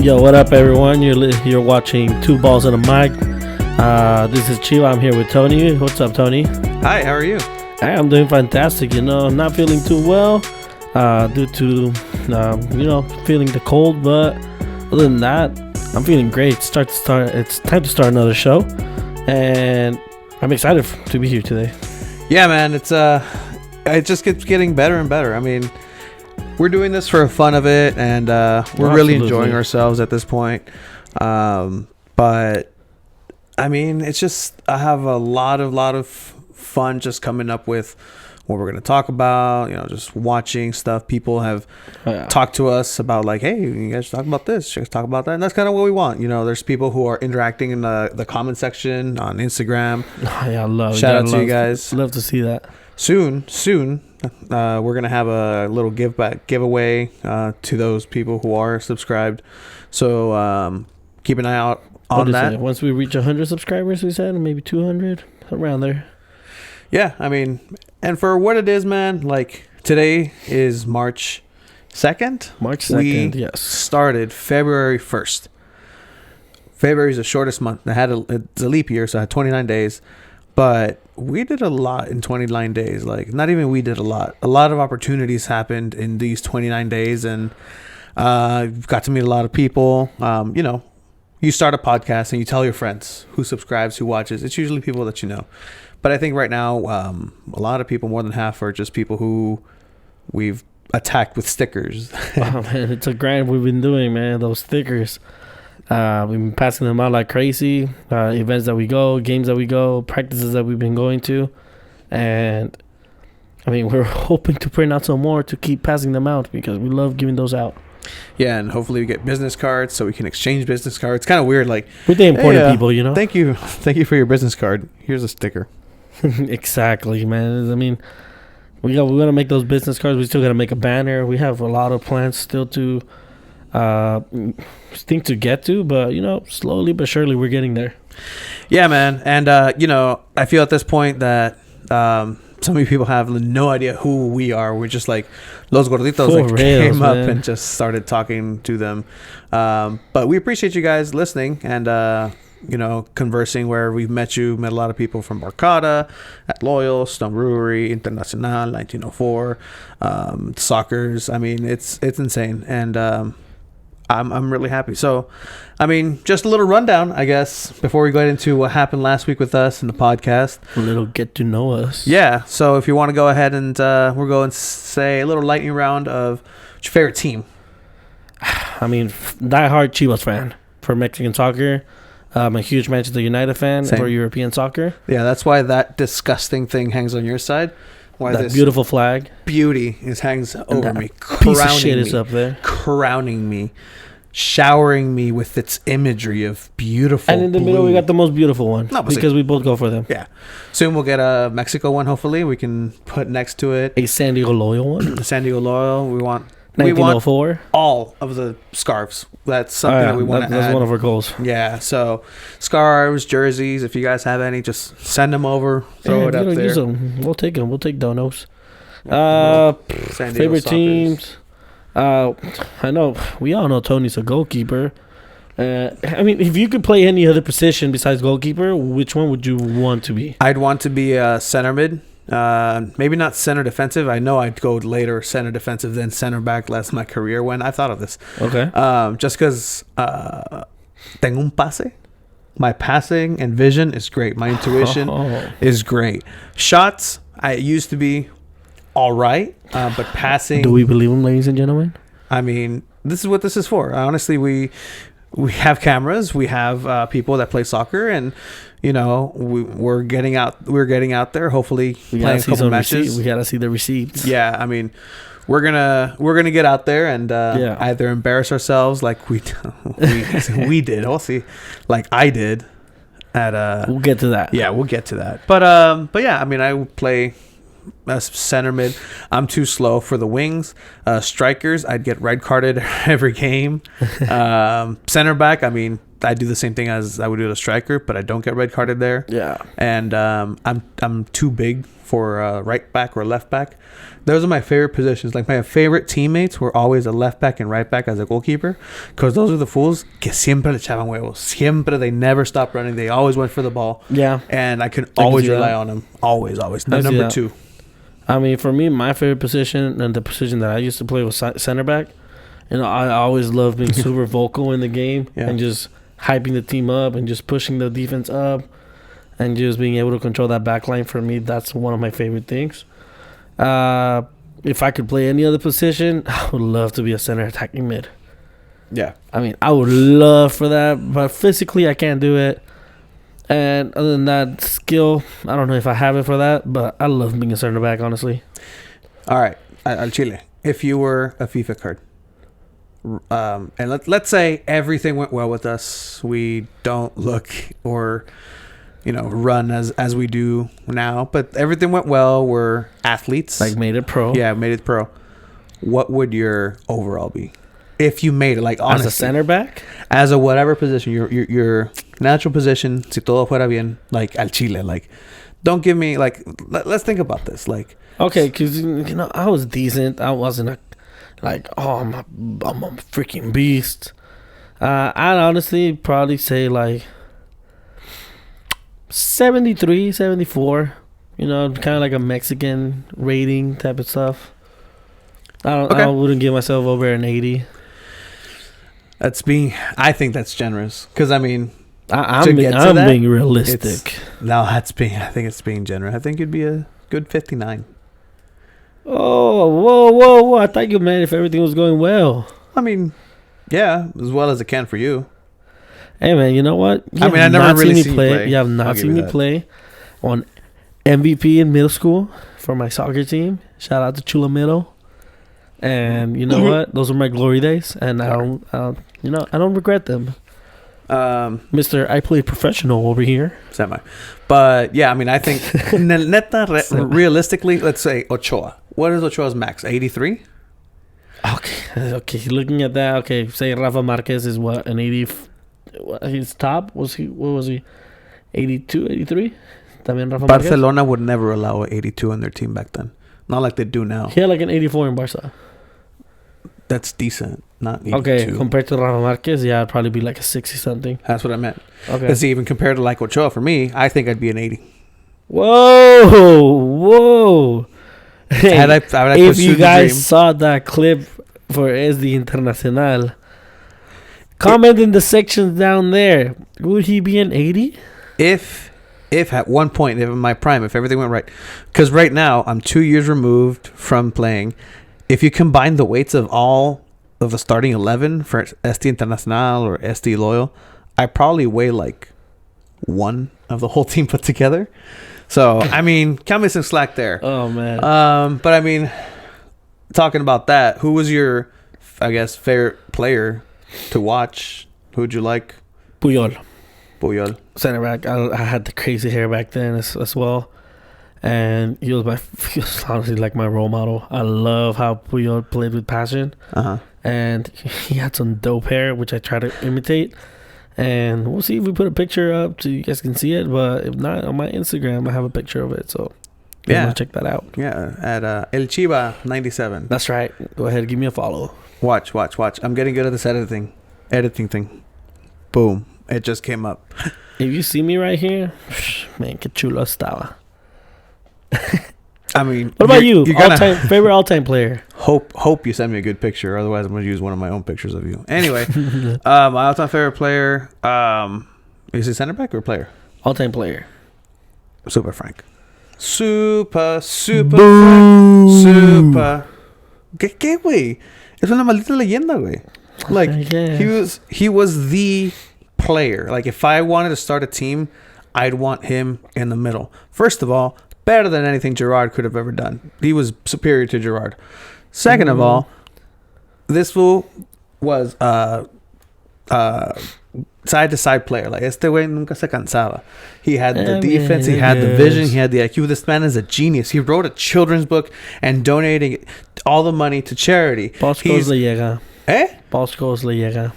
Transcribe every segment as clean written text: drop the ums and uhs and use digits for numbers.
Yo, what up, everyone? You're watching Two Balls and a Mic. This is Chiva. I'm here with Tony. What's up, Tony? Hi, how are you? Hey, I'm doing fantastic. I'm not feeling too well due to feeling the cold. But other than that, I'm feeling great. It's time to start another show, and I'm excited to be here today. Yeah, man. It just keeps getting better and better. I mean, we're doing this for fun of it, and we're really enjoying ourselves at this point. But I mean, it's just I have a lot of fun just coming up with what we're gonna talk about. Just watching stuff. People have talked to us about like, hey, you guys talk about this, you guys talk about that, and that's kind of what we want. There's people who are interacting in the comment section on Instagram. Shout out to you guys. Love to see that. Soon, we're gonna have a little giveaway to those people who are subscribed. So keep an eye out on that. Once we reach 100 subscribers, we said maybe 200, around there. Yeah, I mean, and for what it is, man, like today is March 2nd. Yes. Started February 1st. February is the shortest month. It's a leap year, so I had 29 days. But we did a lot in 29 days. Like, not even we did a lot. A lot of opportunities happened in these 29 days, and got to meet a lot of people. You start a podcast and you tell your friends who subscribes, who watches. It's usually people that you know. But I think right now, a lot of people, more than half, are just people who we've attacked with stickers. Wow, man, it's a grind we've been doing, man. Those stickers. We've been passing them out like crazy. Events that we go, games that we go, practices that we've been going to. And, I mean, we're hoping to print out some more to keep passing them out because we love giving those out. Yeah, and hopefully we get business cards so we can exchange business cards. It's kind of weird, like with the important people, Thank you for your business card. Here's a sticker. Exactly, man. I mean, we're gonna make those business cards. We still gotta make a banner. We have a lot of plans still to to get to, but slowly but surely we're getting there. Yeah, man. And I feel at this point that so many people have no idea who we are. We're just like Los Gorditos came up and just started talking to them. But we appreciate you guys listening and conversing where we've met a lot of people from Barcada, at Loyal, Stone Brewery, Internacional, 1904, Soccer's. I mean, it's insane. And I'm really happy. So, I mean, just a little rundown, I guess, before we go into what happened last week with us in the podcast. A little get to know us. Yeah. So if you want to go ahead and we'll go and say a little lightning round of what's your favorite team. I mean, diehard Chivas fan for Mexican soccer. I'm a huge Manchester United fan for European soccer. Yeah, that's why that disgusting thing hangs on your side. Why that beautiful flag. Beauty hangs over me. Piece of shit is up there. Crowning me. Showering me with its imagery of beautiful and in the middle we got the most beautiful one because we both go for them. Yeah, soon we'll get a Mexico one. Hopefully we can put next to it a San Diego Loyal one. The San Diego Loyal. We want 1904 all of the scarves. That's something that we want to add. That's one of our goals. Yeah, so scarves, jerseys, if you guys have any, just send them over. Throw it up there. Use them. We'll take them. We'll take donos. Favorite teams. I know we all know Tony's a goalkeeper. I mean, if you could play any other position besides goalkeeper, which one would you want to be? I'd want to be a center mid. Maybe not center defensive. I know I'd go later center defensive than center back. That's my career when I've thought of this. Okay. Just because tengo un pase. My passing and vision is great. My intuition is great. Shots, I used to be all right, but passing. Do we believe him, ladies and gentlemen? I mean, this is what this is for. Honestly, we have cameras. We have people that play soccer, and we're getting out. We're getting out there. Hopefully, playing a couple matches. We gotta see the receipts. Yeah, I mean, we're gonna get out there and either embarrass ourselves like we did. We'll see, like I did. We'll get to that. Yeah, we'll get to that. But yeah, I mean, I play center mid. I'm too slow for the wings. Strikers, I'd get red carded every game. Center back, I mean, I do the same thing as I would do at a striker, but I don't get red carded there. Yeah. And I'm too big for a right back or left back. Those are my favorite positions. Like my favorite teammates were always a left back and right back as a goalkeeper, because those are the fools que siempre le echaban huevos. Siempre, they never stopped running. They always went for the ball. Yeah. And I can always rely on them. Always. The number 2. I mean, for me, my favorite position and the position that I used to play was center back. You know, I always loved being super vocal in the game and just hyping the team up and just pushing the defense up and just being able to control that back line. For me, that's one of my favorite things. If I could play any other position, I would love to be a center attacking mid. Yeah. I mean, I would love for that, but physically I can't do it. And other than that, skill, I don't know if I have it for that, but I love being a center back, honestly. All right. Al Chile, if you were a FIFA card, and let's say everything went well with us, we don't look or run as we do now, but everything went well, we're athletes, like made it pro. Yeah, made it pro. What would your overall be if you made it, like, honestly, as a center back, as a whatever position, your natural position, si todo fuera bien, like Al Chile? Like, don't give me, like, let's think about this, like, okay, because I was decent. I wasn't I'm a freaking beast. I'd honestly probably say like 73, 74. Kind of like a Mexican rating type of stuff. I wouldn't give myself over an 80. I think that's generous, because I mean, I'm being realistic. I think it's being generous. I think it'd be a good 59. Oh, whoa! I thought you meant if everything was going well. I mean, yeah, as well as it can for you. Hey, man, you know what? I never really seen me play. You have not seen me play on MVP in middle school for my soccer team. Shout out to Chulamito. And you know what? Those are my glory days, and I don't regret them. Mr. I played professional over here. Semi. But yeah, I mean, I think realistically, let's say Ochoa. What is Ochoa's max? 83? Okay. Looking at that, okay, say Rafa Marquez is what, an 80? His top what was he? 82, 83? También Rafa Barcelona Marquez? would never allow an 82 on their team back then. Not like they do now. He had like an 84 in Barca. That's decent. Not 82. Okay, compared to Rafa Marquez, yeah, I'd probably be like a 60 something. That's what I meant. Okay. Because even compared to like Ochoa, for me, I think I'd be an 80. Whoa. Hey, if you guys saw that clip for SD Internacional, comment in the sections down there. Would he be an 80? If at one point, if in my prime, if everything went right. Because right now, I'm 2 years removed from playing. If you combine the weights of all of the starting 11 for SD Internacional or SD Loyal, I probably weigh like one of the whole team put together. So, I mean, cut me some slack there. Oh, man. But I mean, talking about that, who was your, I guess, favorite player to watch? Who'd you like? Puyol. Center back. I had the crazy hair back then as well. And he was honestly like my role model. I love how Puyol played with passion. Uh-huh. And he had some dope hair, which I try to imitate. And we'll see if we put a picture up so you guys can see it. But if not, on my Instagram, I have a picture of it. So yeah, check that out. Yeah, at El Chiva 97. That's right. Go ahead, give me a follow. Watch. I'm getting good at this editing thing. Boom. It just came up. If you see me right here, man, que chulo estaba. I mean, what about you? Favorite all-time player? Hope you send me a good picture. Otherwise, I'm going to use one of my own pictures of you. Anyway, my all-time favorite player, is he center back or player? All-time player. Super Frank. Super Boom. Super. ¿Qué, güey? Es una maldita leyenda, güey. Like, he was the player. Like, if I wanted to start a team, I'd want him in the middle. First of all, better than anything Gerard could have ever done. He was superior to Gerard. Second of all, this fool was side-to-side player. Like, este güey nunca se cansaba. He had the defense. He had the vision. He had the IQ. This man is a genius. He wrote a children's book and donating all the money to charity. Bosco's le llega. Eh? Bosco's le llega.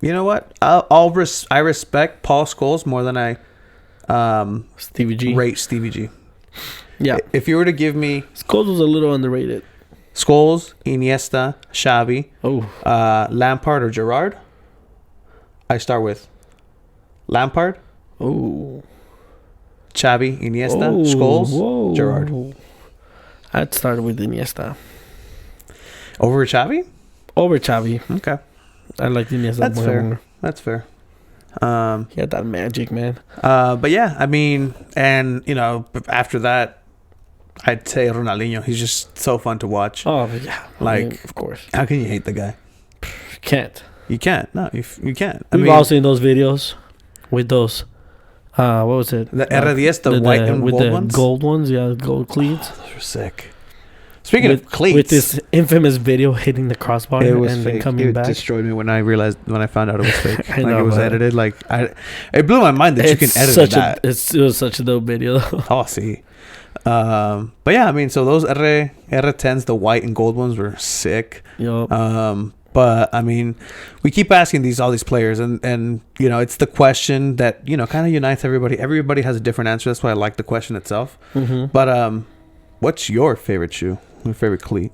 You know what? I respect Paul Scholes more than I Stevie G. rate Stevie G. Yeah. If you were to give me Scholes was a little underrated. Scholes, Iniesta, Xavi, Lampard or Gerrard, I start with Lampard, Xavi, Iniesta, Scholes, Gerrard. I'd start with Iniesta. Over Xavi? Over Xavi. Okay. I like Iniesta. That's fair. More. That's fair. He had that magic, man. But yeah, I mean, and you know, after that, I'd say Ronaldinho. He's just so fun to watch. Oh yeah, like, I mean, of course. How can you hate the guy? You can't. You can't. No, you can't. We've all seen those videos with those. What was it? The R10, the white and with gold the ones. Gold ones, yeah, gold cleats. Those were sick. Speaking of cleats, with this infamous video hitting the crossbar it was and fake. then coming back, it destroyed me when I found out it was fake. I know, it was man. edited. It blew my mind that you can edit that. It was such a dope video. Oh, see. But yeah, I mean, so those R10s, the white and gold ones, were sick. Yep. But I mean, we keep asking all these players, and you know, it's the question that, you know, kind of unites everybody. Everybody has a different answer. That's why I like the question itself. Mm-hmm. But what's your favorite shoe? Your favorite cleat?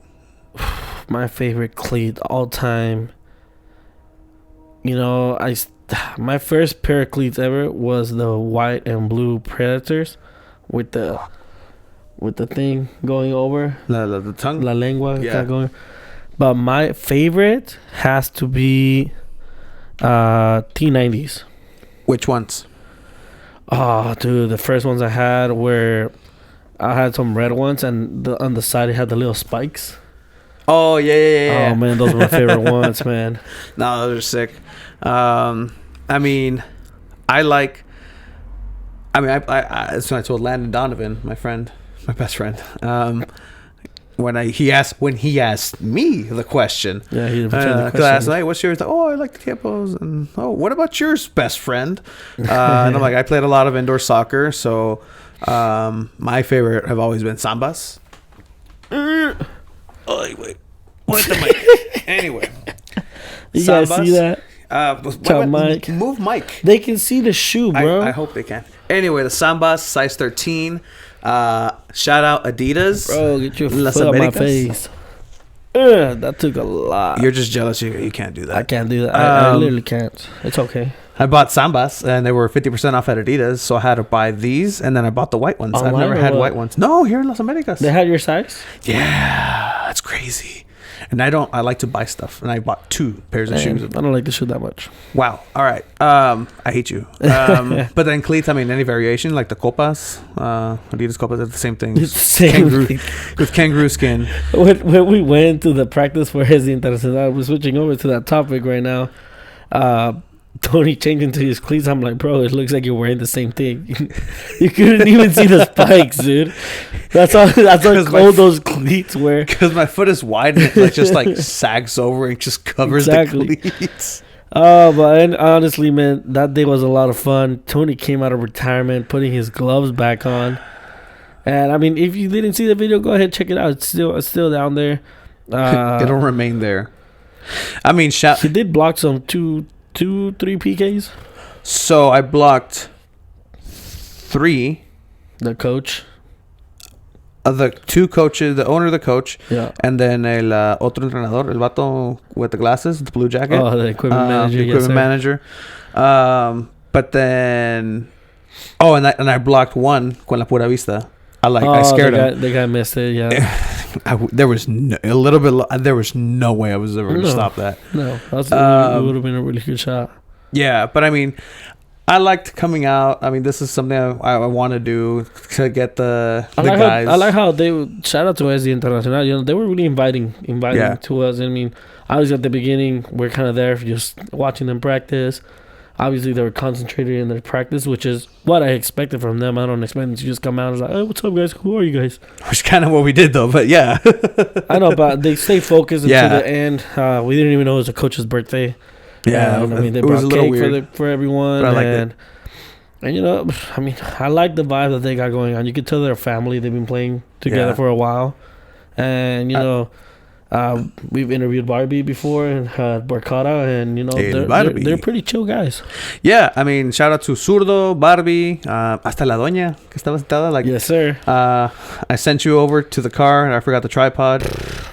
My favorite cleat all time. You know, my first pair of cleats ever was the white and blue Predators with the thing going over The tongue, la lengua, yeah. going. But my favorite has to be T90s. Which ones? Oh, dude, the first ones I had were I had some red ones, and on the side it had the little spikes. Oh yeah. Oh man, those were my favorite ones, man. No, those are sick. I mean, I that's when I told Landon Donovan, my best friend, when he asked me the question. Yeah, he because I asked, like, what's yours? Oh, I like the Tiempos. And what about yours, best friend? And I'm like, I played a lot of indoor soccer, so my favorite have always been Sambas. Oh wait, where's the mic? Anyway, you guys see that? Mike. Move Mike. They can see the shoe, bro. I hope they can. Anyway, the Sambas, size 13. Shout out Adidas. Bro, get your Las foot on my Americas. face. That took a lot. You're just jealous you can't do that. I can't do that. I literally can't. It's okay. I bought Sambas, and they were 50% off at Adidas, so I had to buy these, and then I bought the white ones. Online I've never or had what? white ones. No, here in Las Americas. They had your size? Yeah, that's crazy. And I like to buy stuff, and I bought 2 pairs of shoes. I don't like the shoe that much. Wow. All right. I hate you. But then cleats, I mean, any variation, like the Copas, Adidas Copas, are the same thing. It's the same With kangaroo skin. When we went to the practice for Hesi Internacional, we're switching over to that topic right now. Tony changed into his cleats. I'm like, bro, it looks like you're wearing the same thing. You couldn't even see the spikes, dude. That's how cold those cleats were. Because my foot is wide and it just sags over and just covers the cleats. But honestly, man, that day was a lot of fun. Tony came out of retirement, putting his gloves back on. And I mean, if you didn't see the video, go ahead, check it out. It's still down there. It'll remain there. I mean, he did block some 3 PKs. So I blocked 3. The coach. The 2 coaches, the owner of the coach, yeah, and then el otro entrenador, el vato with the glasses, the blue jacket. Oh, the equipment manager. The equipment manager. But then, and I blocked 1 con la Pura Vista. I scared him. The guy missed it. Yeah. There was there was no way I was ever going to stop that. No, it would have been a really good shot. Yeah, but I mean, I liked coming out. I mean, this is something I want to do to get the guys. I like how they shout out to Hesi Internacional. You know, they were really inviting to us. I mean, obviously at the beginning we're kind of there for just watching them practice. Obviously, they were concentrated in their practice, which is what I expected from them. I don't expect them to just come out and like, "Hey, what's up, guys? Who are you guys?" Which is kind of what we did, though. But yeah, I know, but they stay focused until the end. We didn't even know it was a coach's birthday. Yeah, I mean, they brought cake for everyone, but I liked it. And you know, I mean, I like the vibe that they got going on. You could tell they're a family. They've been playing together for a while, and you know, We've interviewed Barbie before and Barcada, and you know they're pretty chill guys. Yeah, I mean, shout out to Zurdo, Barbie, hasta la doña que estaba sentada. Like, yes, sir. I sent you over to the car and I forgot the tripod,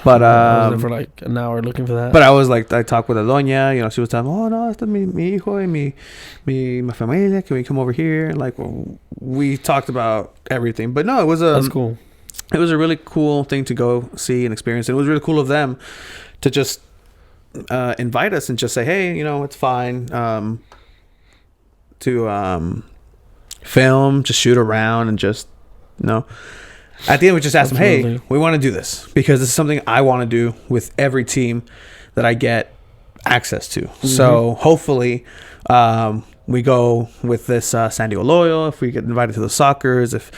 but I was there for like an hour looking for that. But I was like, I talked with la doña. You know, she was telling me, oh no, esta mi hijo y mi familia. Can we come over here? And like, we talked about everything. But no, that's cool. It was a really cool thing to go see and experience. And it was really cool of them to just invite us and just say, hey, you know, it's fine to film, just shoot around and just, you know. At the end, we just asked them, hey, we want to do this because this is something I want to do with every team that I get access to. Mm-hmm. So hopefully we go with this San Diego Loyal, if we get invited to the Soccers, if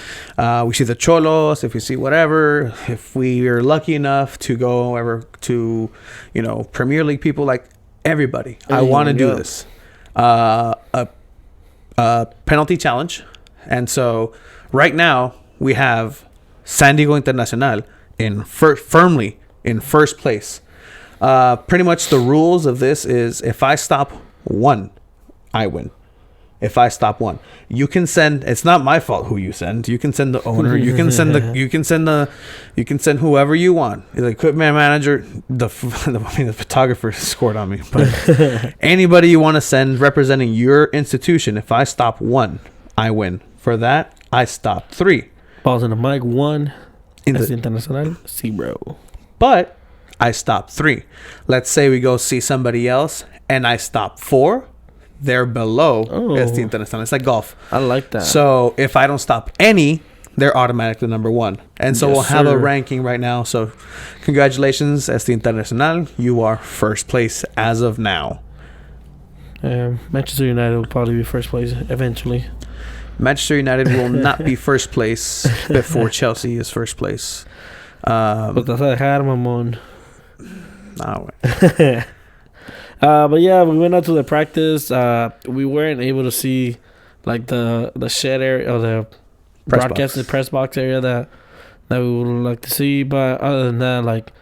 we see the Cholos, if we see whatever, if we are lucky enough to go ever to, you know, Premier League people, like everybody. I want to do this. A penalty challenge. And so right now we have San Diego Internacional firmly in first place. Pretty much the rules of this is if I stop one, I win. If I stop one, you can send. It's not my fault who you send. You can send the owner. You can send You can send whoever you want. The equipment manager. The photographer scored on me. But anybody you want to send representing your institution. If I stop one, I win. For that, I stop three. Balls in the mic. One. Internacional. 0. But I stop three. Let's say we go see somebody else, and I stop 4. They're below Este Internacional. It's like golf. I like that. So if I don't stop any, they're automatically number 1. And so we'll have a ranking right now. So congratulations, Este Internacional. You are first place as of now. Manchester United will probably be first place eventually. Manchester United will not be first place before Chelsea is first place. But that's a dejar, mamón. Nah, but yeah, we went out to the practice. We weren't able to see like the shed area or the press box area that we would like to see. But other than that, like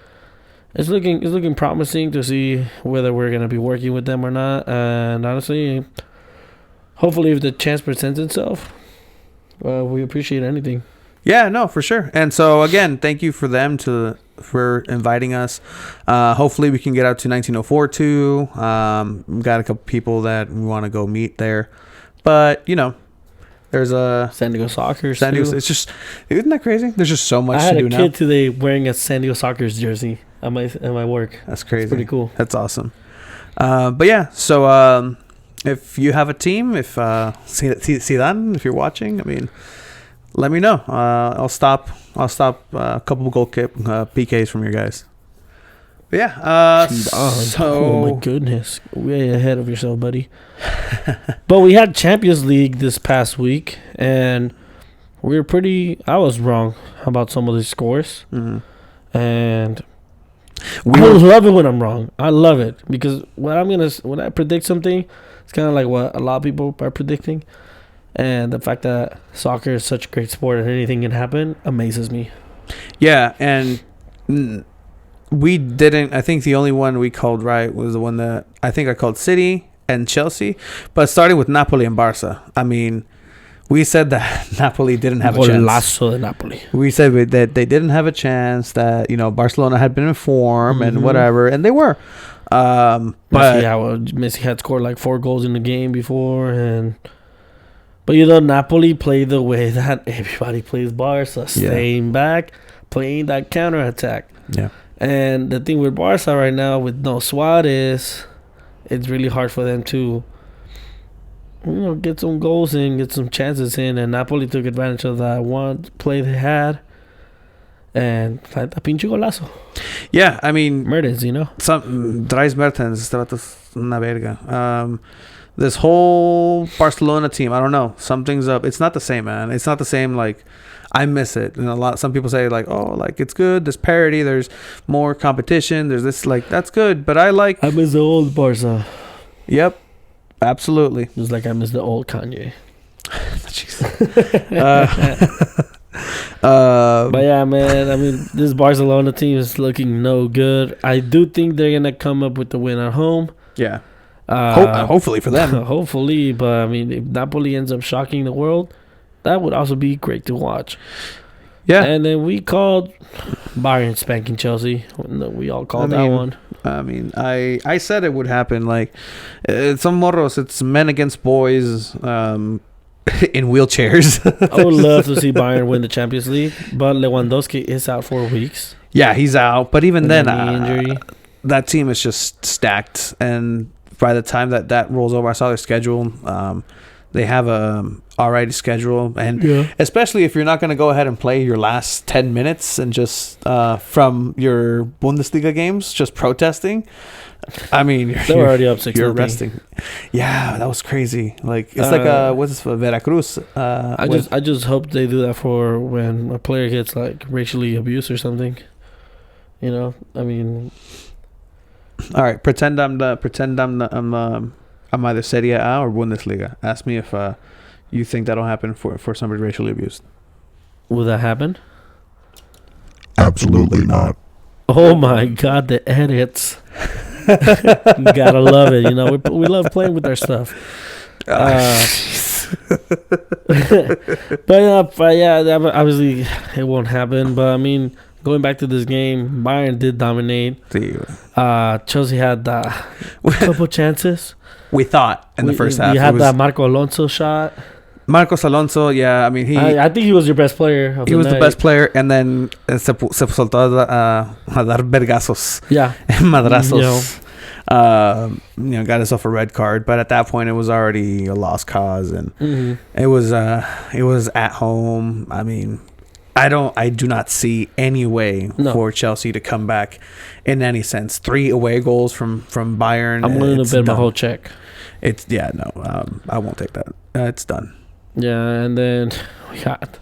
it's looking promising to see whether we're gonna be working with them or not. And honestly, hopefully, if the chance presents itself, we appreciate anything. Yeah, no, for sure. And so again, thank you for them for inviting us. Hopefully we can get out to 1904 too. We've got a couple people that we want to go meet there. But, you know, there's a San Diego Soccer. It's just, isn't that crazy? There's just so much to do now. I had a kid today wearing a San Diego Soccer's jersey at my work. That's crazy. It's pretty cool. That's awesome. But yeah, so if you have a team, if Zidane, if you're watching, I mean, let me know. I'll stop a couple goal PKs from your guys. But yeah. Oh my goodness, way ahead of yourself, buddy. But we had Champions League this past week, and I was wrong about some of the scores, and I love it when I'm wrong. I love it because when I predict something, it's kind of like what a lot of people are predicting. And the fact that soccer is such a great sport and anything can happen amazes me. Yeah, and we didn't. I think the only one we called right was the one that I think I called City and Chelsea. But starting with Napoli and Barca, I mean, we said that Napoli didn't have a chance. Golazo de Napoli. We said that they didn't have a chance, that, you know, Barcelona had been in form and whatever, and they were. But Messi had scored like 4 goals in the game before, But, you know, Napoli played the way that everybody plays Barca, staying back, playing that counterattack. Yeah. And the thing with Barca right now, with no Suarez, it's really hard for them to, you know, get some goals in, get some chances in. And Napoli took advantage of that one play they had. And like a pinche golazo. Yeah, I mean, Mertens, you know. Dries Mertens, una verga. This whole Barcelona team, I don't know. Something's up. It's not the same, man. It's not the same. Like, I miss it. And some people say, like, oh, like, it's good. There's parity. There's more competition. There's this, like, that's good. But I miss the old Barca. Yep. Absolutely. Just like I miss the old Kanye. But yeah, man. I mean, this Barcelona team is looking no good. I do think they're gonna come up with the win at home. Yeah. Hopefully for them. Hopefully, but I mean, if Napoli ends up shocking the world, that would also be great to watch. Yeah. And then we called Bayern spanking Chelsea. We all called that one. I mean, I said it would happen. Like, it's some morros. It's men against boys in wheelchairs. I would love to see Bayern win the Champions League, but Lewandowski is out for weeks. Yeah, he's out. But even then, injury. That team is just stacked. And by the time that rolls over, I saw their schedule. They have a alright schedule, and especially if you're not going to go ahead and play your last 10 minutes and just from your Bundesliga games, just protesting. I mean, they're already up 6-0. You're resting. Yeah, that was crazy. Like it's like what's this for Veracruz? I just hope they do that for when a player gets like racially abused or something. You know, I mean. All right, pretend I'm either Serie A or Bundesliga. Ask me if you think that'll happen for somebody racially abused. Will that happen? Absolutely not. Oh my God, the edits. Gotta love it. You know, we love playing with our stuff. But yeah, obviously it won't happen. But I mean, going back to this game, Bayern did dominate. Chelsea had a couple chances. We thought in the first half. You had that Marco Alonso shot. Marcos Alonso, yeah. I mean, I think he was your best player. He was the best player, and then se soltó a dar vergazos. Yeah. Madrazos. Got himself a red card, but at that point it was already a lost cause, and it was at home. I mean, I do not see any way for Chelsea to come back in any sense. 3 away goals from Bayern. I'm willing to bet my whole check. I won't take that. It's done. Yeah, and then we had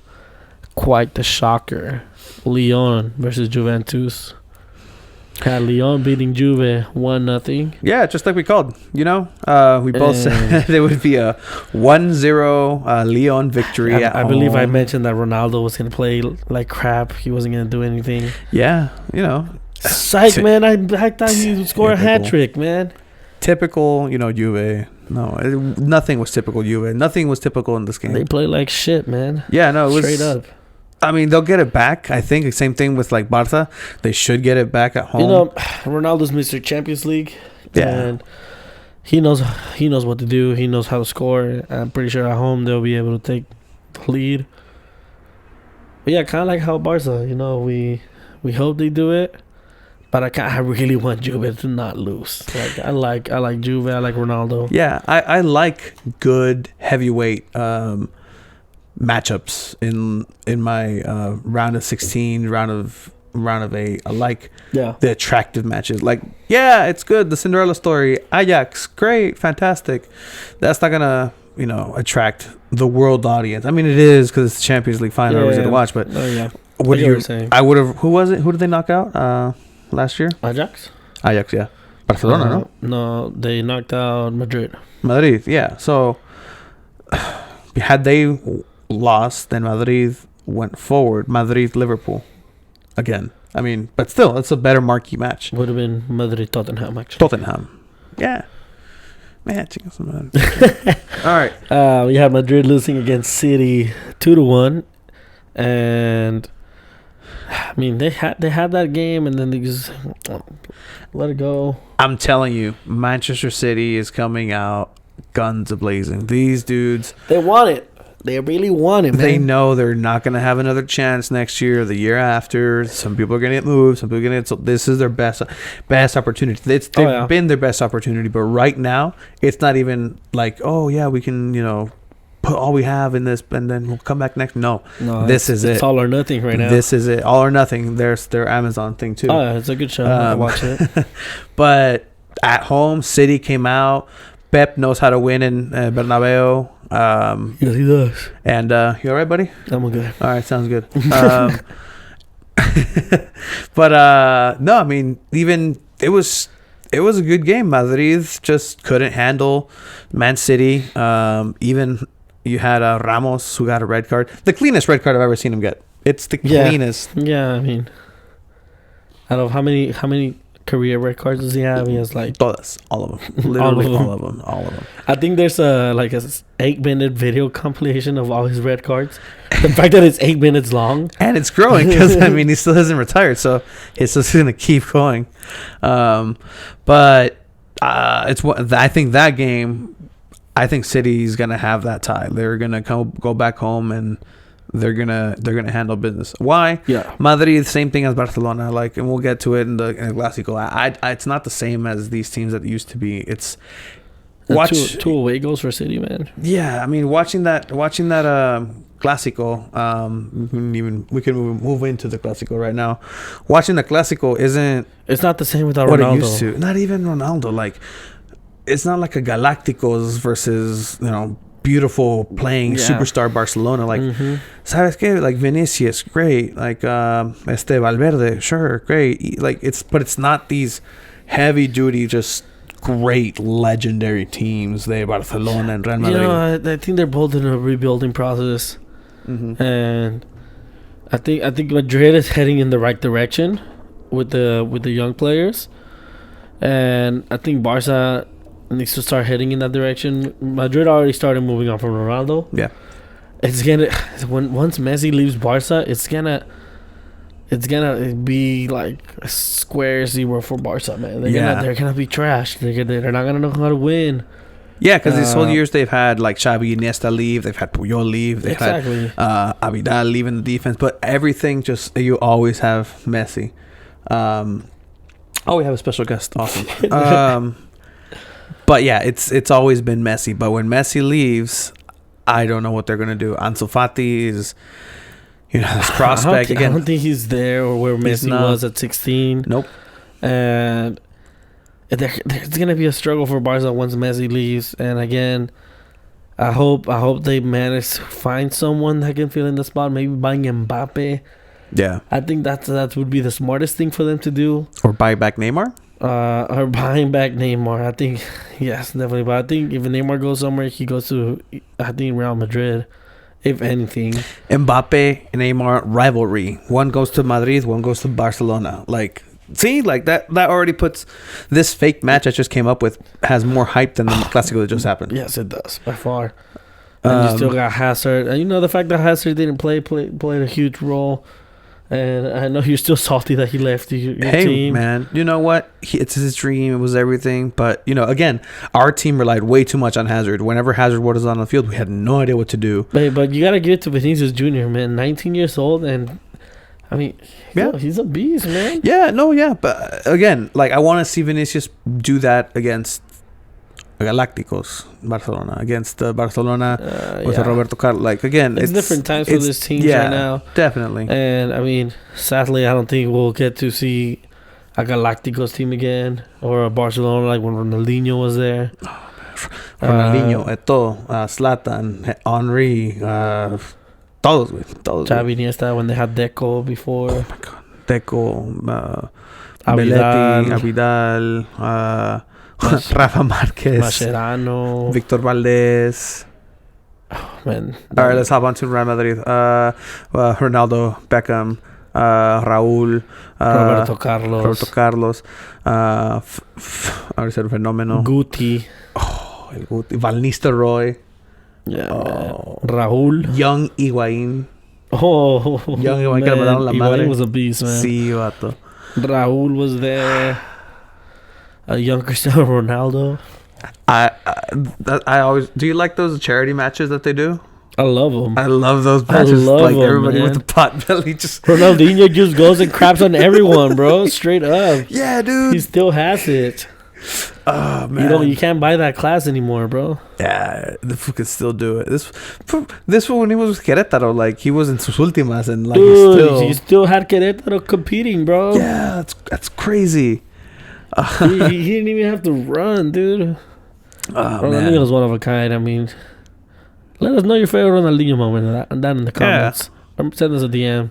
quite the shocker. Lyon versus Juventus. Had Lyon beating Juve 1-0. Yeah, just like we called. We both said it would be a 1-0 Lyon victory. I believe I mentioned that Ronaldo was going to play like crap. He wasn't going to do anything. Yeah, Psych, man. I thought he would score a hat trick, man. Typical, Juve. No, nothing was typical Juve. Nothing was typical in this game. They play like shit, man. Yeah, no, it was straight up. I mean, they'll get it back. I think the same thing with like Barca. They should get it back at home. Ronaldo's Mr. Champions League. Yeah. And he knows what to do. He knows how to score. I'm pretty sure at home they'll be able to take the lead. But yeah, kind of like how Barca, we hope they do it. But I really want Juve to not lose. Like I like Juve. I like Ronaldo. Yeah, I like good heavyweight matchups in my round of 16, round of 8. I like the attractive matches. Like, yeah, it's good. The Cinderella story, Ajax, great, fantastic. That's not gonna attract the world audience. I mean, it is because it's the Champions League final. Everyone's gonna watch. But what you're saying? I would have. Who was it? Who did they knock out last year? Ajax, yeah. Barcelona, no? No, they knocked out Madrid, yeah. So had they lost, then Madrid went forward. Liverpool again. I mean, but still, it's a better marquee match. Would have been Madrid-Tottenham, actually. Tottenham. Yeah. Man, all right. We have Madrid losing against City 2-1. And I mean, they had that game, and then they just let it go. I'm telling you, Manchester City is coming out guns a-blazing. These dudes, they want it. They really want it, man. They know they're not going to have another chance next year or the year after. Some people are going to get moved. Some people are going to get... So this is their best opportunity. They've been their best opportunity. But right now, it's not even like, oh, yeah, we can, put all we have in this and then we'll come back next. No, this is it. It's all or nothing right now. This is it. All or nothing. There's their Amazon thing, too. Oh, yeah, it's a good show. I watch it. But at home, City came out. Pep knows how to win in Bernabeu. Yes, he does. And you all right, buddy? I'm okay. All right, sounds good. But no, I mean, even it was a good game. Madrid just couldn't handle Man City. Even you had Ramos, who got a red card, the cleanest red card I've ever seen him get It's the cleanest. Yeah, I mean, I don't know how many career red cards does he have? He has like Todas, all of them, literally all of them. I think there's a 8-minute video compilation of all his red cards. The fact that it's 8 minutes long, and it's growing because I mean he still hasn't retired, so it's just gonna keep going. But it's what I think that game. I think City's gonna have that tie. They're gonna go back home and they're gonna handle business. Why? Yeah. Madrid, same thing as Barcelona. And we'll get to it in the Clásico. It's not the same as these teams that used to be. It's two away goals for City, man. Yeah, I mean, watching that Clásico. We can move into the Clásico right now. Watching the Clásico isn't. It's not the same without what Ronaldo. It used to. Not even Ronaldo. It's not like a Galácticos versus beautiful playing superstar Barcelona. ¿Sabes qué? Vinicius, great. Valverde, sure, great. It's not these heavy duty, just great legendary teams. Barcelona and Real Madrid. I think they're both in a rebuilding process, and I think Madrid is heading in the right direction with the young players, and I think Barca needs to start heading in that direction. Madrid already started moving on from Ronaldo. Yeah, it's gonna once Messi leaves Barca, it's gonna be like a square zero for Barca, man. They're gonna be trashed. They're not gonna know how to win. Yeah, because these whole years they've had Xavi, Iniesta leave, they've had Puyol leave, they've had Abidal leave in the defense, but everything you always have Messi. We have a special guest. Awesome. But yeah, it's always been Messi. But when Messi leaves, I don't know what they're gonna do. Ansu Fati is, this prospect again. I don't think he's there or where Messi was at 16. Nope. And there's gonna be a struggle for Barca once Messi leaves. And again, I hope they manage to find someone that can fill in the spot. Maybe buying Mbappe. Yeah. I think that would be the smartest thing for them to do. Or buy back Neymar. Or buying back Neymar. I think yes, definitely. But I think if Neymar goes somewhere, he goes to Real Madrid. If anything, Mbappe and Neymar rivalry. One goes to Madrid, one goes to Barcelona. That already puts this fake match I just came up with has more hype than the Clásico that just happened. Yes, it does by far. And you still got Hazard, and the fact that Hazard didn't played a huge role. And I know you're still salty that he left your team. Hey, man, you know what? It's his dream. It was everything. But, again, our team relied way too much on Hazard. Whenever Hazard was on the field, we had no idea what to do. But you got to give it to Vinicius Jr., man. 19 years old. And, I mean, he's a beast, man. Yeah, no, yeah. But, again, I want to see Vinicius do that against Galácticos Barcelona, against Barcelona with Roberto Carlos. Again, it's different times for this team right now. Definitely. And I mean, sadly, I don't think we'll get to see a Galácticos team again or a Barcelona when Ronaldinho was there. Ronaldinho, Eto'o, Zlatan, Henry, todos. Xavi, Iniesta, when they had Deco before. Oh my God, Deco, Abidal. Rafa Marquez, Mascherano, Victor Valdez. Oh, man. All right, let's hop on to Real Madrid. Ronaldo, Beckham, Raúl, Roberto Carlos. I already said Fenomeno. Guti. Oh, el Guti. Van Nistelrooy. Yeah, man. Raúl. Young Higuaín. Oh, Young Higuaín, que le mandaron la madre. Higuaín was a beast, man. Sí, vato. Raúl was there. A young Cristiano Ronaldo. I always do. You like those charity matches that they do? I love them. I love those matches. Everybody man. with the pot belly just. Ronaldinho just goes and craps on everyone, bro. Straight up. Yeah, dude. He still has it. Oh man. You can't buy that class anymore, bro. Yeah, the fool could still do it. This fool when he was with Querétaro, he was in sus últimas and dude, he still had Querétaro competing, bro. Yeah, that's crazy. he didn't even have to run, dude. Ronaldinho's one of a kind. I mean, let us know your favorite Ronaldinho moment and down in the comments. Or send us a DM.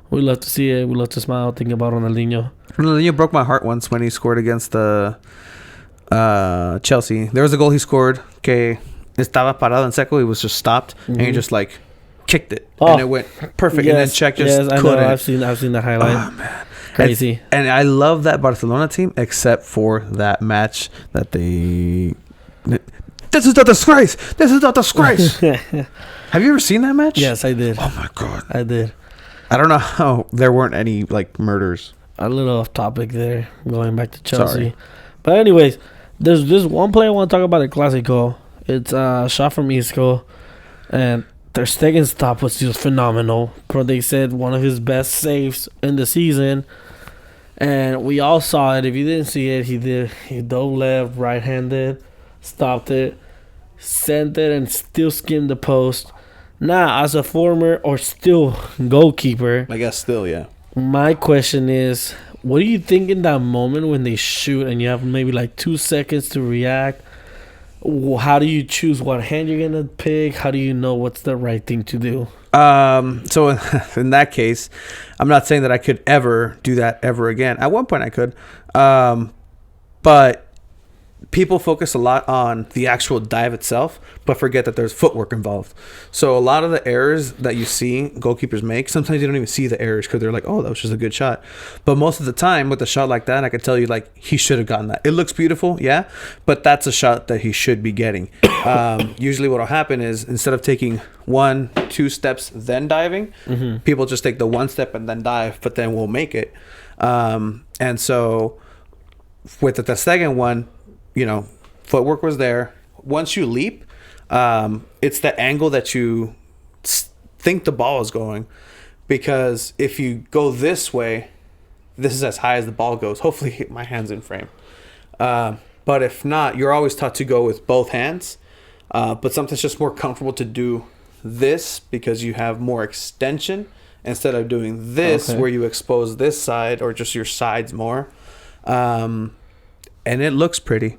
We love to see it. We love to smile thinking about Ronaldinho. Ronaldinho broke my heart once when he scored against Chelsea. There was a goal he scored. Que estaba parado en seco. He was just stopped, and he just kicked it, and it went perfect. Yes, and then Czech just yes, I couldn't. know. I've seen the highlight. Oh man, Crazy. And I love that Barcelona team, except for that match that they. This is the disgrace. This is the disgrace. Have you ever seen that match? Yes, I did. Oh my god, I did. I don't know how there weren't any like murders. A little off topic there, going back to Chelsea. Sorry. But anyways, there's this one player I want to talk about, the Clásico. It's a shot from Isco, and their second stop was just phenomenal. They said one of his best saves in the season, and we all saw it. If you didn't see it, he dove left, right-handed, stopped it, sent it, and still skimmed the post. Now, as a former or still goalkeeper, I guess still, yeah. my question is, what do you think in that moment when they shoot and you have maybe like 2 seconds to react? How do you choose what hand you're going to pick? How do you know what's the right thing to do? So in that case, I'm not saying that I could ever do that ever again. At one point I could. But people focus a lot on the actual dive itself, but forget that there's footwork involved. So a lot of the errors that you see goalkeepers make, sometimes you don't even see the errors because they're like, oh, that was just a good shot. But most of the time with a shot like that, I could tell you, like, he should have gotten that. It looks beautiful, yeah, but that's a shot that he should be getting. Usually what will happen is instead of taking 1-2 steps then diving, people just take the 1 step and then dive, but then we'll make it. And so with the second one, you know, footwork was there. Once you leap, it's the angle that you think the ball is going, because if you go this way, this is as high as the ball goes. Hopefully my hand's in frame. But if not, you're always taught to go with both hands. But sometimes it's just more comfortable to do this because you have more extension instead of doing this where you expose this side or just your sides more. And it looks pretty.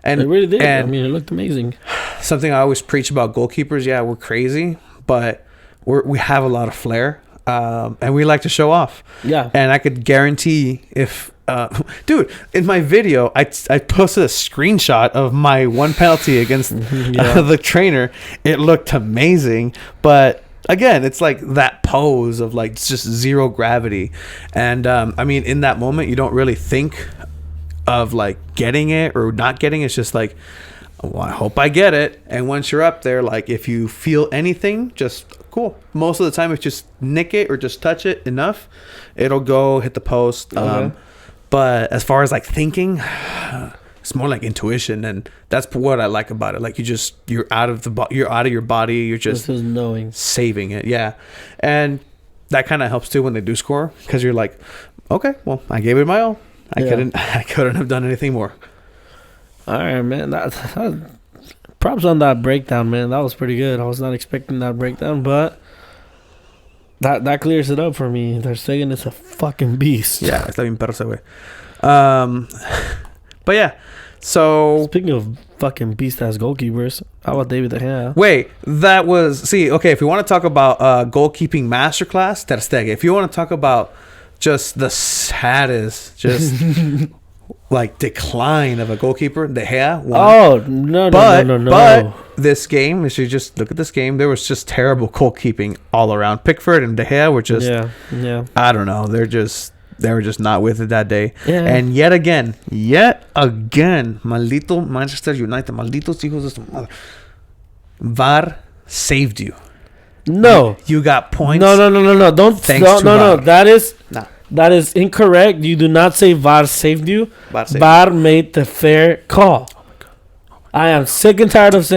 And it really did. And I mean, it looked amazing. Something I always preach about goalkeepers, yeah, we're crazy, but we have a lot of flair, and we like to show off. Yeah. And I could guarantee if, dude, in my video, I posted a screenshot of my one penalty against the trainer. It looked amazing, but again, it's like that pose of like just zero gravity. And I mean, in that moment, you don't really think of like getting it or not getting it. It's just like, well, I hope I get it. And once you're up there, like if you feel anything, just cool. Most of the time, it's just nick it or just touch it enough, it'll go hit the post. But as far as like thinking, it's more like intuition, and that's what I like about it. Like you're out of your body. You're just knowing, saving it. Yeah, and that kind of helps too when they do score, because you're like, okay, well, I gave it my all. I couldn't have done anything more. All right, man. That props on that breakdown, man. That was pretty good. I was not expecting that breakdown, but that clears it up for me. They're saying it's a fucking beast. Yeah, está bien perro ese güey. But yeah, so speaking of fucking beast ass goalkeepers, how about David De Gea? Wait, okay. If you want to talk about goalkeeping masterclass, Ter Stegen. If you want to talk about just the saddest, just like decline of a goalkeeper, De Gea won. Oh no! But this game, if you just look at this game, there was just terrible goalkeeping all around. Pickford and De Gea were just, I don't know. They were just not with it that day. Yeah. And yet again, maldito Manchester United, malditos hijos de su madre. VAR saved you. No, you got points. No. That is incorrect. You do not say VAR saved you. VAR made the fair call. I am sick and tired of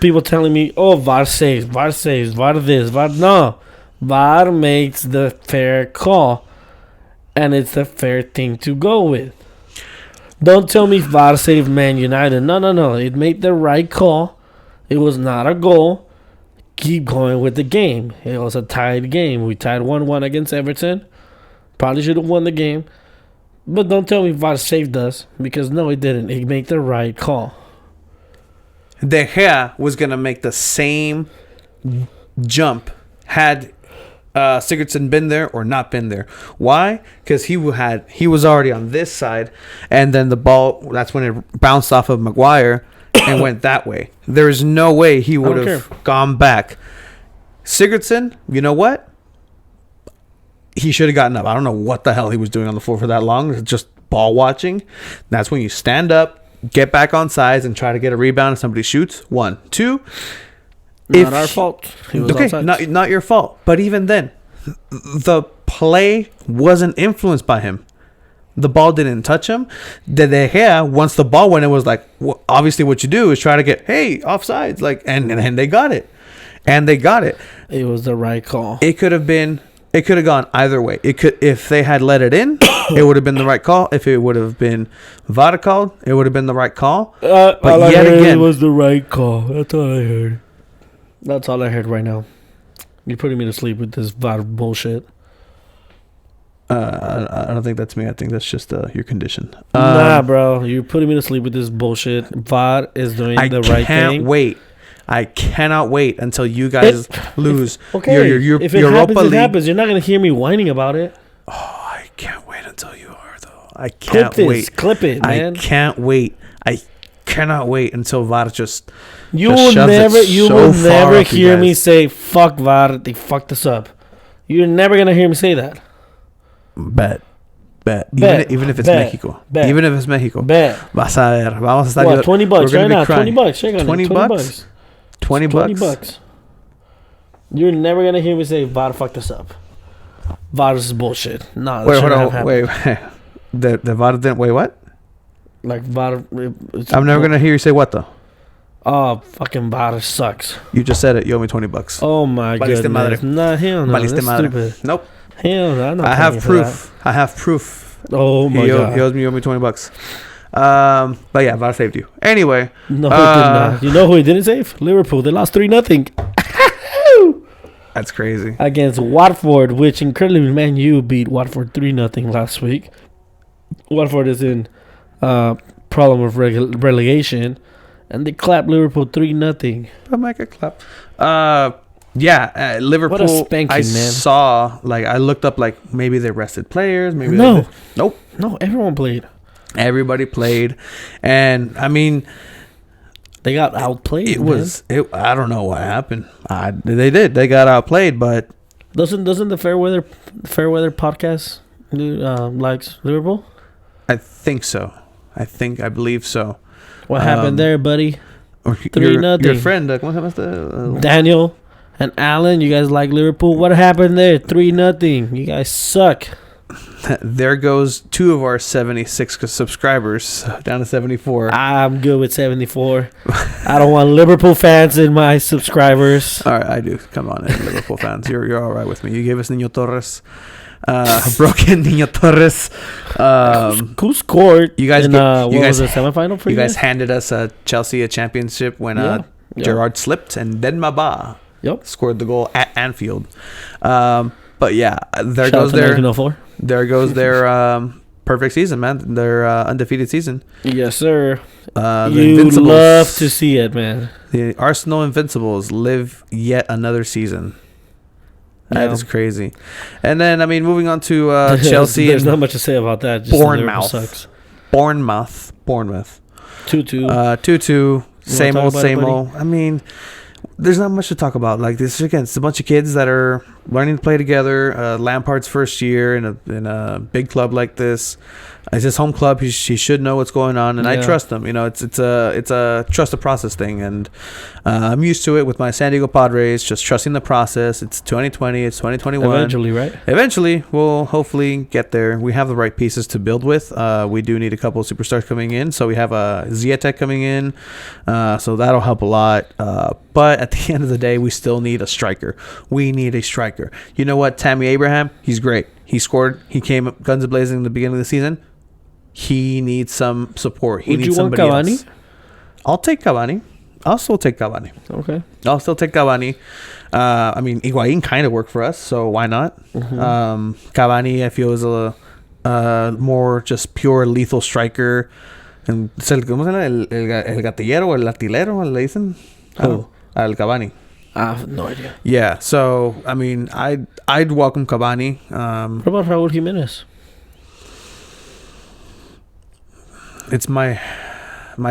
people telling me, "Oh, VAR saves, VAR this, VAR." No, VAR makes the fair call, and it's the fair thing to go with. Don't tell me VAR saved Man United. No. It made the right call. It was not a goal. Keep going with the game. It was a tied game. We tied 1-1 against Everton. Probably should have won the game. But don't tell me VAR saved us, because no, it didn't. It made the right call. De Gea was going to make the same jump had Sigurdsson been there or not been there. Why? Because he was already on this side, and then the ball, that's when it bounced off of Maguire and went that way. There's no way he would have gone back. Sigurdsson, you know what? He should have gotten up. I don't know what the hell he was doing on the floor for that long. Just ball watching. That's when you stand up, get back on sides, and try to get a rebound and somebody shoots. 1, 2. Not our fault. He was okay, not your fault. But even then, the play wasn't influenced by him. The ball didn't touch him. De Gea, once the ball went, it was like, well, obviously what you do is try to get, hey, offsides. Like, and they got it. And they got it. It was the right call. It could have gone either way. It could, if they had let it in, it would have been the right call. If it would have been VAR called, it would have been the right call. But yet again, it was the right call. That's all I heard. That's all I heard right now. You're putting me to sleep with this VAR bullshit. I don't think that's me. I think that's just your condition. Nah, bro. You're putting me to sleep with this bullshit. VAR is doing the right thing. I cannot wait until you guys lose. Okay. If it happens, it happens. You're not going to hear me whining about it. Oh, I can't wait until you are, though. I can't wait. Clip it, man. I can't wait. I cannot wait until VAR just You will never hear me say, fuck VAR. They fucked us up. You're never going to hear me say that. Bet. Even if it's Mexico. Bet. Even if it's Mexico. Bet. Vas a ver. Vamos a estar. What, $20 right now? $20. $20 bucks. You're never gonna hear me say VAR fucked us up. VAR is bullshit. Nah. Wait, hold on. Wait. The VAR didn't. Wait, what? Like VAR. I'm never gonna hear you say what though. Oh, fucking VAR sucks. You just said it. You owe me $20. Oh my goodness. Nah, hell no. That's stupid. Nope. Hell no. I have proof. Oh my god. He owes me $20. But yeah, VAR saved you. Anyway. No, he did not. You know who he didn't save? Liverpool. They lost 3-0. That's crazy. Against Watford, which incredibly, Man U beat Watford 3-0 last week. Watford is in problem of relegation, and they clapped Liverpool 3-0. I'll make a clap. Liverpool. What a spanking, I man. saw, like, I looked up, like, maybe they rested players. Maybe Nope. No, everyone played. Everybody played, and I mean, they got outplayed. I don't know what happened. They did. They got outplayed, but doesn't the Fair Weather podcast likes Liverpool? I think so. I believe so. What happened there, buddy? 3-0. Your friend, Daniel and Alan, you guys like Liverpool? What happened there? 3-0. You guys suck. There goes 2 of our 76 subscribers down to 74. I'm good with 74. I don't want Liverpool fans in my subscribers. All right, I do. Come on, Liverpool fans. You're all right with me. You gave us Niño Torres. Broken Niño Torres. Who scored? You guys, was the semifinal for you? You guys handed us Chelsea a championship when Gerrard slipped and Denmaba scored the goal at Anfield. But yeah, there goes their perfect season, man. Their undefeated season. Yes, sir. You love to see it, man. The Arsenal Invincibles live yet another season. That is crazy. And then, I mean, moving on to Chelsea. There's not much to say about that. Just Bournemouth. Sucks. Bournemouth. 2-2. 2-2. Same old. I mean, there's not much to talk about. Like, this again, it's a bunch of kids that are learning to play together. Lampard's first year in a big club like this. It's his home club. He should know what's going on, and I trust him. You know, it's a trust the process thing, and I'm used to it with my San Diego Padres. Just trusting the process. It's 2020. It's 2021. Eventually, right? Eventually, we'll hopefully get there. We have the right pieces to build with. We do need a couple of superstars coming in. So we have a Ziyech coming in, so that'll help a lot. But at the end of the day, we still need a striker. We need a striker. You know what? Tammy Abraham, he's great. He scored. He came up guns a-blazing in the beginning of the season. He needs some support. He needs somebody else. I'll take Cavani. I'll still take Cavani. Okay. I'll still take Cavani. I mean, Higuaín kind of worked for us, so why not? Mm-hmm. Cavani, I feel, is a more just pure lethal striker. And ¿cómo se llama? El gatillero, el artilero, le dicen? Who? Al Cavani. I have no idea. Yeah, so I mean, I'd welcome Cavani. What about Raúl Jiménez? It's my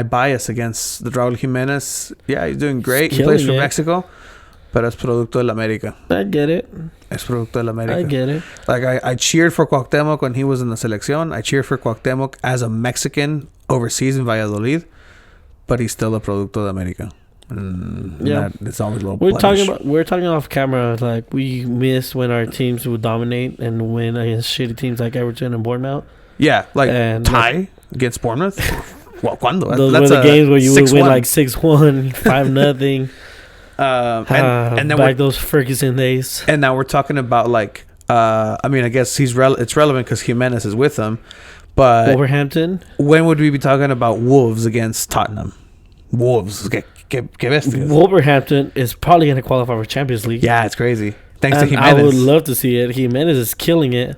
bias against the Raúl Jiménez. Yeah, he's doing great. He plays for Mexico. Pero es producto del América. I get it. Es producto del América. I get it. Like, I cheered for Cuauhtémoc when he was in the selección. I cheered for Cuauhtémoc as a Mexican overseas in Valladolid. But he's still a producto de América. Yeah. It's always a little We're talking off camera. Like, we miss when our teams would dominate and win against shitty teams like Everton and Bournemouth. Yeah. Like, and tie against Bournemouth. Well, ¿cuándo? Those were the games where you would win like 6-1, 5-0. And then back those Ferguson days. And now we're talking about like, I mean, I guess it's relevant because Jimenez is with them. But Wolverhampton. When would we be talking about Wolves against Tottenham? Wolves. Wolverhampton is probably going to qualify for Champions League. Yeah, it's crazy. Thanks to Jimenez. I would love to see it. Jimenez is killing it.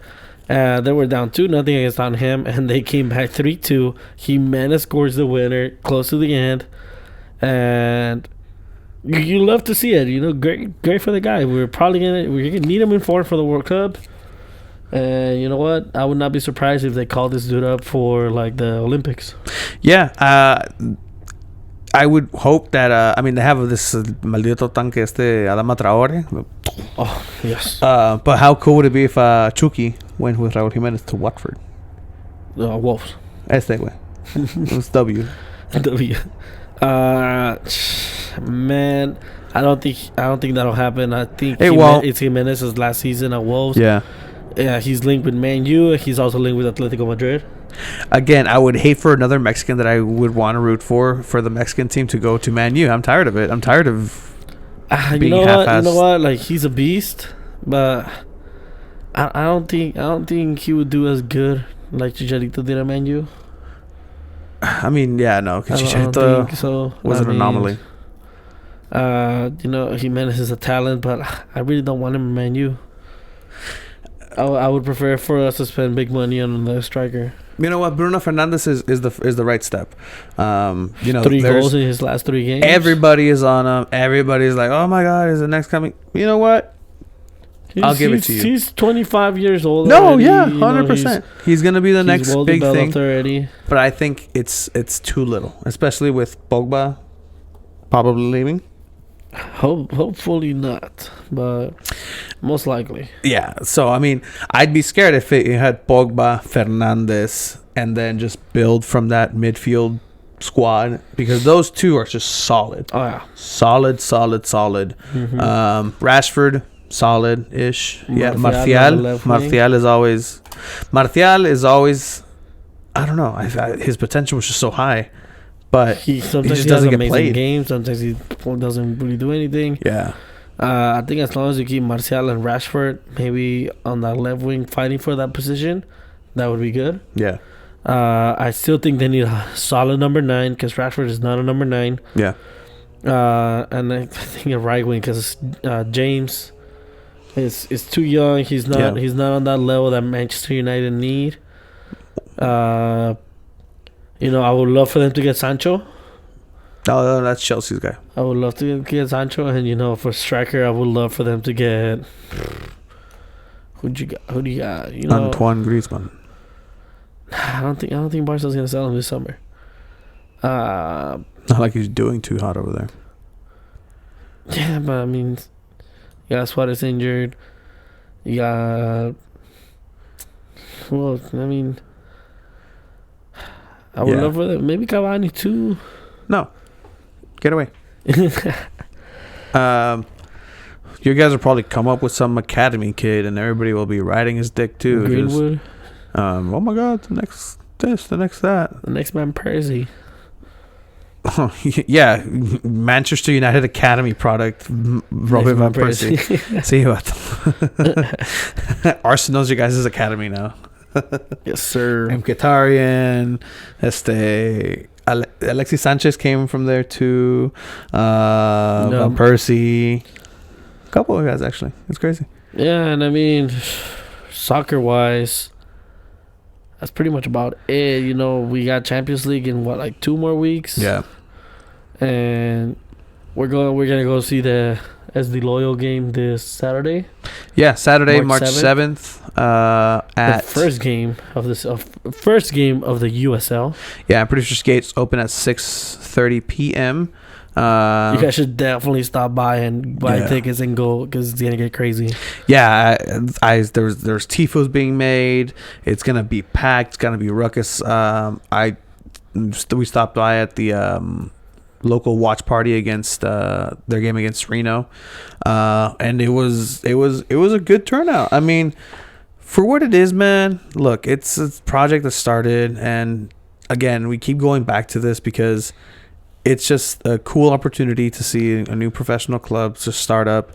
They were down 2-0 against Tottenham, and they came back 3-2. Jimenez scores the winner close to the end, and you love to see it. You know, great for the guy. We're gonna need him in form for the World Cup. And you know what? I would not be surprised if they call this dude up for like the Olympics. Yeah, I would hope that. I mean, they have this maldito tanque Adama Traore. Oh yes. But how cool would it be if Chucky went with Raúl Jiménez to Watford? Wolves. Güey. It was W. W. Man, I don't think that'll happen. I think it's Jimenez's last season at Wolves. Yeah. Yeah, he's linked with Man U. He's also linked with Atletico Madrid. Again, I would hate for another Mexican that I would want to root for the Mexican team to go to Man U. I'm tired of it. I'm tired of being half-assed. You know what? Like, he's a beast, but I don't think he would do as good like Chicharito did at Man U. I mean, yeah, no, because Chicharito was an anomaly. You know, Jimenez is a talent, but I really don't want him in Man U. I would prefer for us to spend big money on the striker. You know what? Bruno Fernandes is the right step. You know, 3 goals in his last 3 games. Everybody is on him. Everybody's like, "Oh my God, is the next coming?" You know what? I'll give it to you. He's 25 years old. No, already. yeah, 100%. He's gonna be the next big thing. Already. But I think it's too little, especially with Pogba probably leaving. Hopefully not, but most likely. Yeah. So I mean, I'd be scared if it had Pogba, Fernandes, and then just build from that midfield squad, because those two are just solid. Oh yeah, solid. Mm-hmm. Rashford, solid-ish. Yeah. Martial is always. I don't know. His potential was just so high. But he just doesn't get played. Games. Sometimes he doesn't really do anything. Yeah. I think as long as you keep Martial and Rashford maybe on that left wing fighting for that position, that would be good. Yeah. I still think they need a solid number 9 because Rashford is not a number 9. Yeah. And I think a right wing because James is too young. He's not on that level that Manchester United need. You know, I would love for them to get Sancho. No, that's Chelsea's guy. I would love to get Sancho, and you know, for striker, I would love for them to get. Who do you got? You know, Antoine Griezmann. I don't think Barca's gonna sell him this summer. Not like he's doing too hot over there. Yeah, but I mean, you got Suarez injured. You got. Well, I mean. I would love for them. Maybe Cavani too. No. Get away. You guys will probably come up with some academy kid and everybody will be riding his dick too. Greenwood. Oh my God, the next this, the next that. The next man Persie. Yeah, Manchester United Academy product, Robin van Persie. See what? Arsenal's your guys' academy now. Yes, sir. Mkhitaryan, Alexis Sanchez came from there too. Van Persie, a couple of guys actually. It's crazy. Yeah, and I mean, soccer-wise, that's pretty much about it. You know, we got Champions League in what, like 2 more weeks. Yeah. And we're gonna go see the as the Loyal game this Saturday. Yeah, Saturday, March 7th. At the first game of the USL. Yeah, I'm pretty sure gates open at 6:30 p.m. You guys should definitely stop by and buy tickets and go because it's gonna get crazy. Yeah, there's tifos being made. It's gonna be packed. It's gonna be ruckus. We stopped by at the local watch party against their game against Reno, and it was a good turnout. I mean, for what it is, man. Look, it's a project that started, and again, we keep going back to this because it's just a cool opportunity to see a new professional club to start up,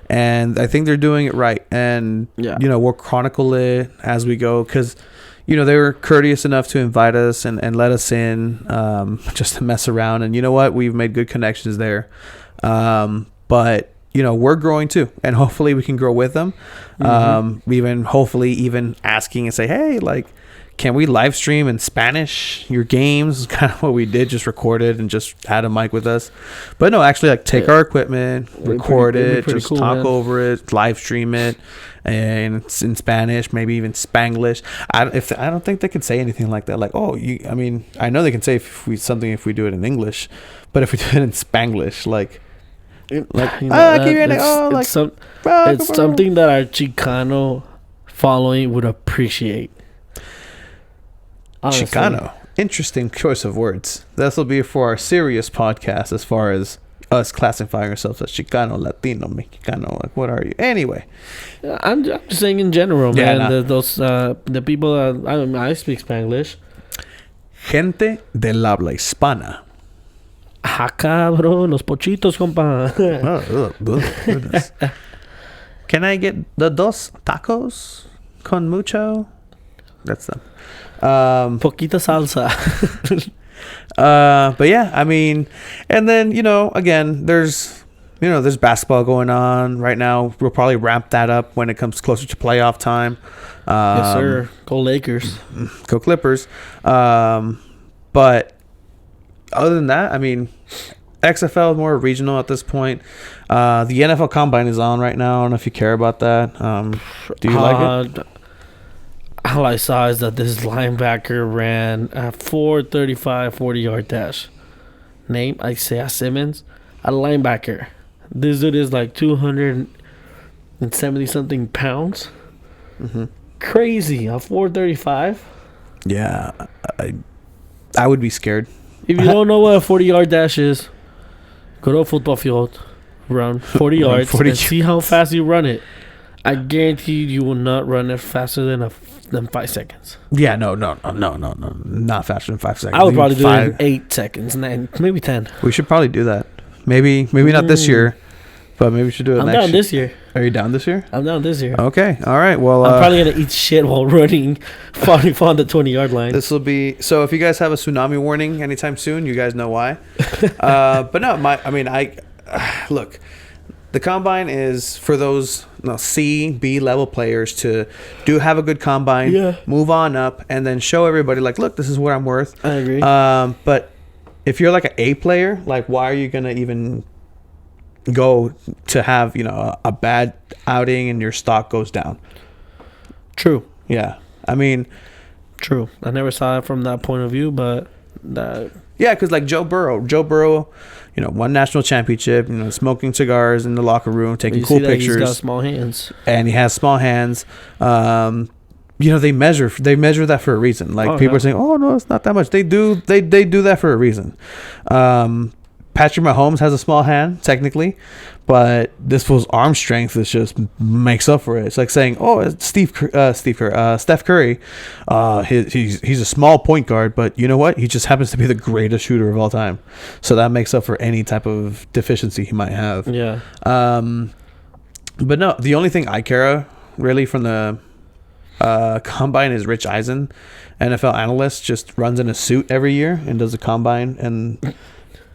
and I think they're doing it right. And we'll chronicle it as we go because they were courteous enough to invite us and let us in just to mess around. And you know what? We've made good connections there. But we're growing too, and hopefully we can grow with them. Even asking and say, hey, like, can we live stream in Spanish your games? Kind of what we did, just recorded and just had a mic with us. But no, actually, like, take our equipment, record it, just cool, talk over it, live stream it, and it's in Spanish, maybe even Spanglish. I don't think they could say anything like that. Like, I know they can say if we do it in English, but if we do it in Spanglish, it's something that our Chicano following would appreciate. Honestly. Chicano. Interesting choice of words. This will be for our serious podcast as far as us classifying ourselves as Chicano, Latino, Mexicano. Like, what are you? Anyway. I'm just saying in general, man. The people that... I speak Spanglish. Gente del habla hispana. Acá, bro. Los pochitos, compa. Goodness. Can I get the dos tacos con mucho? That's them. Poquita salsa. But yeah, I mean, and then again, there's basketball going on right now. We'll probably ramp that up when it comes closer to playoff time. Yes, sir. Go Lakers. Go Clippers. But other than that, I mean, XFL is more regional at this point. The NFL Combine is on right now. I don't know if you care about that. Do you like it? All I saw is that this linebacker ran a 4.35 40-yard dash. Name Isaiah Simmons, a linebacker. This dude is like 270-something pounds. Mm-hmm. Crazy. A 4.35. Yeah, I would be scared. If you don't know what a 40-yard dash is, go to a football field, run 40 yards, and see how fast you run it. I guarantee you will not run it faster than 5 seconds. Yeah, no, not faster than 5 seconds. I would probably do it in 8 seconds, and maybe 10. We should probably do that. Maybe not this year, but maybe we should do it next year. I'm down this year. Are you down this year? I'm down this year. Okay, all right. Well, I'm probably gonna eat shit while running, falling on the 20-yard line. This will be so. If you guys have a tsunami warning anytime soon, you guys know why. But no, look. The combine is for those C, B level players to have a good combine, move on up, and then show everybody, like, look, this is what I'm worth. I agree. But if you're like an A player, like, why are you gonna even go to have a bad outing and your stock goes down? True. Yeah, I mean, true. I never saw it from that point of view, but that. Yeah, because like Joe Burrow, won national championship, smoking cigars in the locker room, taking cool pictures. He's got small hands. And he has small hands. They measure that for a reason. Like, people are saying, oh no, it's not that much. They do that for a reason. Patrick Mahomes has a small hand, technically, but this fool's arm strength is just makes up for it. It's like saying, oh, Steph Curry, he's a small point guard, but you know what? He just happens to be the greatest shooter of all time. So that makes up for any type of deficiency he might have. Yeah. But no, the only thing I care really from the combine is Rich Eisen, NFL analyst, just runs in a suit every year and does a combine and.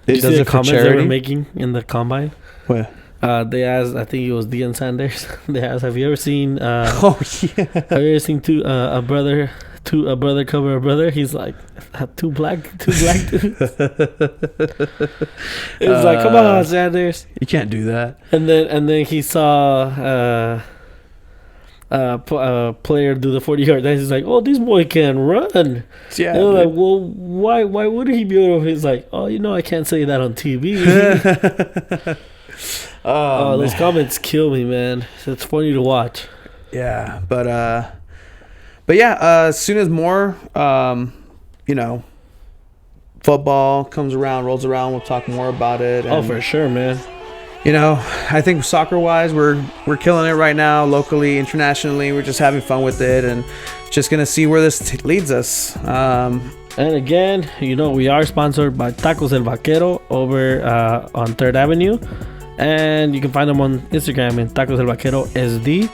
Did you see the comments they were making in the combine? What? They asked, I think it was Deion Sanders. They asked, "Have you ever seen? Have you ever seen a brother a brother cover a brother. He's like, two black dudes. It's like, come on, Sanders. You can't do that. And then he saw player do the 40-yard dash. He's like, oh, this boy can run. Yeah. And like, well, why wouldn't he be able to? He's like, oh, I can't say that on TV. Those comments kill me, man. It's funny to watch. Yeah, but yeah, as soon as more football comes around, rolls around, we'll talk more about it. And, for sure, man. I think soccer-wise, we're killing it right now, locally, internationally. We're just having fun with it, and just gonna see where this leads us. And again, we are sponsored by Tacos El Vaquero over on 3rd Avenue, and you can find them on Instagram in Tacos El Vaquero SD.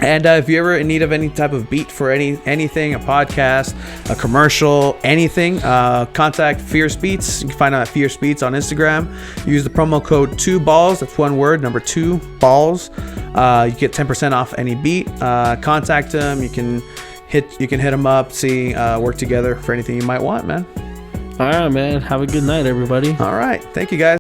And if you're ever in need of any type of beat for anything, a podcast, a commercial, anything, contact Fierce Beats. You can find out at Fierce Beats on Instagram. Use the promo code 2balls. That's one word, number 2 balls. You get 10% off any beat. Contact them. You can hit them up. See, work together for anything you might want, man. All right, man. Have a good night, everybody. All right. Thank you, guys.